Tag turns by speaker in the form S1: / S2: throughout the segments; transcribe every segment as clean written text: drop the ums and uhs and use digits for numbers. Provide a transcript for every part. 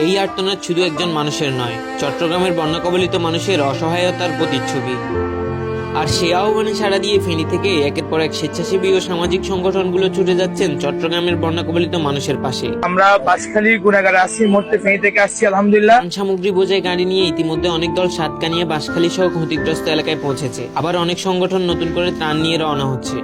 S1: এই আর্তনাদ শুধু একজন মানুষের নয়, চট্টগ্রামের বন্যা কবলিত মানুষের অসহায়তার প্রতিচ্ছবি। আর সে আহ্বানে সাড়া দিয়ে ফেনী থেকে একের পর এক স্বেচ্ছাসেবী ও সামাজিক সংগঠনগুলো ছুটে যাচ্ছেন চট্টগ্রামের বন্যা কবলিত মানুষের পাশে।
S2: আমরা বাঁশখালী গুনাগারে আছি, মুহূর্তে ফেনী থেকে আসছি আলহামদুলিল্লাহ।
S1: সামগ্রী বোঝাই গাড়ি নিয়ে ইতিমধ্যে অনেক দল সাতকানিয়া, বাঁশখালী সহ ক্ষতিগ্রস্ত এলাকায় পৌঁছেছে। আবার অনেক সংগঠন নতুন করে ত্রাণ নিয়ে রওনা হচ্ছে।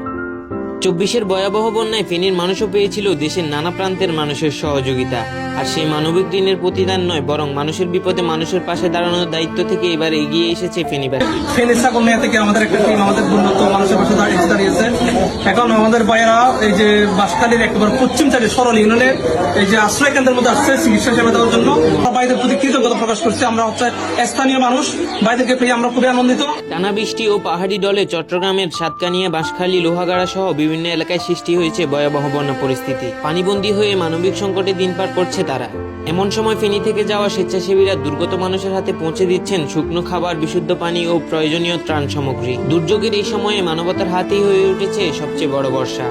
S1: 24-এর ভয়াবহ বন্যায় ফেনীর মানুষও পেয়েছিল দেশের নানা প্রান্তের মানুষের সহযোগিতা। আর সেই মানবিক ঋণের প্রতিদান নয়, বরং মানুষের বিপদে মানুষের পাশে দাঁড়ানোর দায়িত্ব থেকে এবার এগিয়ে এসেছে ফেনীবাসী।
S3: ফেনী সাকনিয়া থেকে আমাদের একটা টিম আমাদের উন্নত মানুষের পাশে দাঁড়িয়েছে। এখন আমাদের ভাইয়েরা এই যে বাঁশখালীর একেবারে পশ্চিম সাইডে সরল ইউনিয়নের এই যে আশ্রয় কেন্দ্রের মধ্যে আসছে চিকিৎসা সেবা দেওয়ার জন্য। ভাইদের প্রতি কৃতজ্ঞতা প্রকাশ করছি। আমরা হচ্ছে স্থানীয় মানুষ, ভাইদেরকে পেয়ে আমরা খুবই আনন্দিত।
S1: টানা বৃষ্টি ও পাহাড়ি ডলে চট্টগ্রামের সাতকানিয়া, বাঁশখালী, লোহাগাড়া সহ বিভিন্ন এলাকায় সৃষ্টি হয়েছে ভয়াবহ বন্যা পরিস্থিতি। পানিবন্দী হয়ে মানবিক সংকটে দিন পার করছে তারা। এমন সময় ফেনী থেকে যাওয়া স্বেচ্ছাসেবীরা দুর্গত মানুষের হাতে পৌঁছে দিচ্ছেন শুকনো খাবার, বিশুদ্ধ পানি ও প্রয়োজনীয় ত্রাণ সামগ্রী। দুর্যোগের এই সময়ে মানবতার হাতেই হয়ে উঠেছে সবচেয়ে বড় ভরসা।